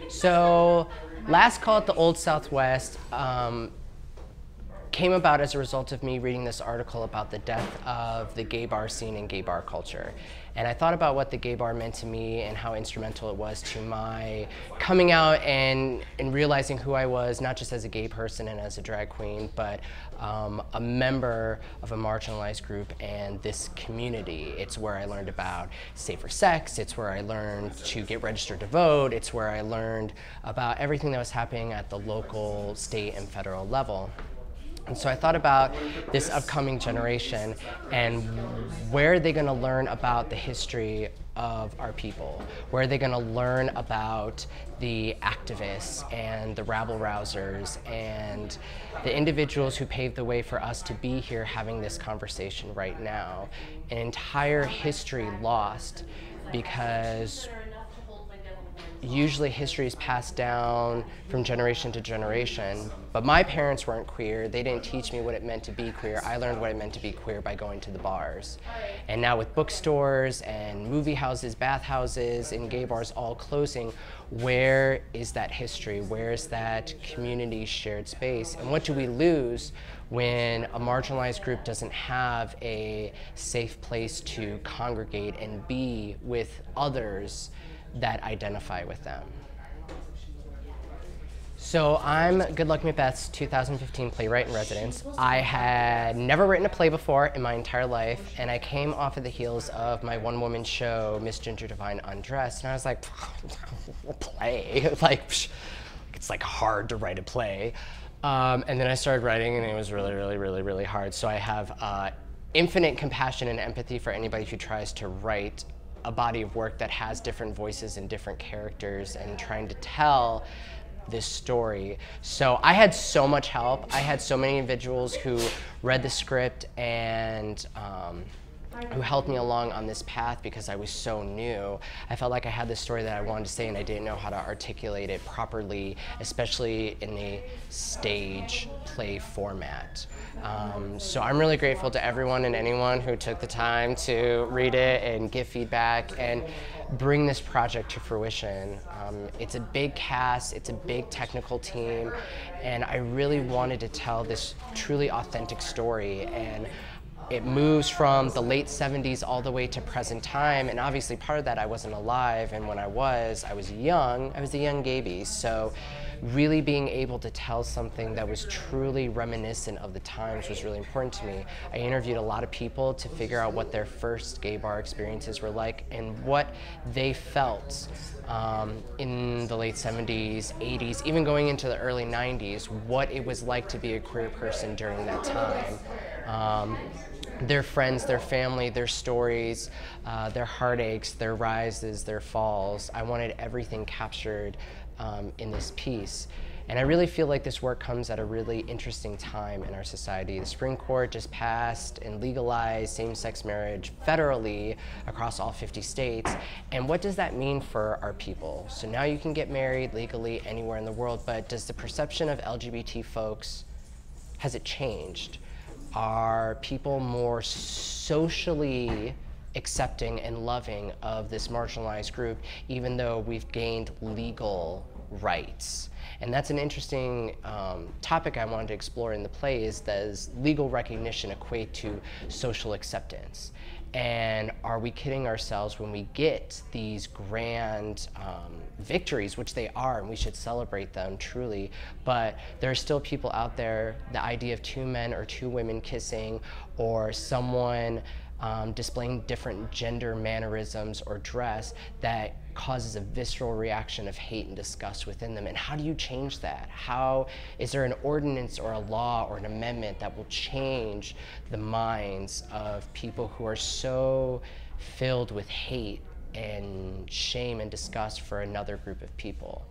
So, Last Call at the Old Southwest came about as a result of me reading this article about the death of the gay bar scene and gay bar culture. And I thought about what the gay bar meant to me and how instrumental it was to my coming out and realizing who I was, not just as a gay person and as a drag queen, but a member of a marginalized group and this community. It's where I learned about safer sex, it's where I learned to get registered to vote, it's where I learned about everything that was happening at the local, state, and federal level. And so I thought about this upcoming generation and where are they going to learn about the history of our people? Where are they going to learn about the activists and the rabble-rousers and the individuals who paved the way for us to be here having this conversation right now? An entire history lost because usually history is passed down from generation to generation, but my parents weren't queer. They didn't teach me what it meant to be queer. I learned what it meant to be queer by going to the bars. And now with bookstores and movie houses, bathhouses, and gay bars all closing, where is that history? Where is that community shared space? And what do we lose when a marginalized group doesn't have a safe place to congregate and be with others that identify with them? So I'm Good Luck Macbeth's 2015 playwright in residence. I had never written a play before in my entire life, and I came off of the heels of my one-woman show, Miss Ginger Divine Undressed, and I was like, a play? It's like hard to write a play. And then I started writing, and it was really hard. So I have infinite compassion and empathy for anybody who tries to write a body of work that has different voices and different characters and trying to tell this story. So I had so much help. I had so many individuals who read the script and who helped me along on this path because I was so new. I felt like I had this story that I wanted to say and I didn't know how to articulate it properly, especially in a stage play format. So I'm really grateful to everyone and anyone who took the time to read it and give feedback and bring this project to fruition. It's a big cast, it's a big technical team, and I really wanted to tell this truly authentic story. And it moves from the late 70s all the way to present time, and obviously part of that I wasn't alive, and when I was young. I was a young gaby, so really being able to tell something that was truly reminiscent of the times was really important to me. I interviewed a lot of people to figure out what their first gay bar experiences were like and what they felt in the late 70s, 80s, even going into the early 90s, what it was like to be a queer person during that time. Their friends, their family, their stories, their heartaches, their rises, their falls. I wanted everything captured in this piece. And I really feel like this work comes at a really interesting time in our society. The Supreme Court just passed and legalized same-sex marriage federally across all 50 states. And what does that mean for our people? So now you can get married legally anywhere in the world, but does the perception of LGBT folks, has it changed? Are people more socially accepting and loving of this marginalized group, even though we've gained legal rights? And that's an interesting topic I wanted to explore in the play, is does legal recognition equate to social acceptance? And are we kidding ourselves when we get these grand victories, which they are, and we should celebrate them truly, but there are still people out there, the idea of two men or two women kissing, or someone displaying different gender mannerisms or dress, that causes a visceral reaction of hate and disgust within them. And how do you change that? How is there an ordinance or a law or an amendment that will change the minds of people who are so filled with hate and shame and disgust for another group of people?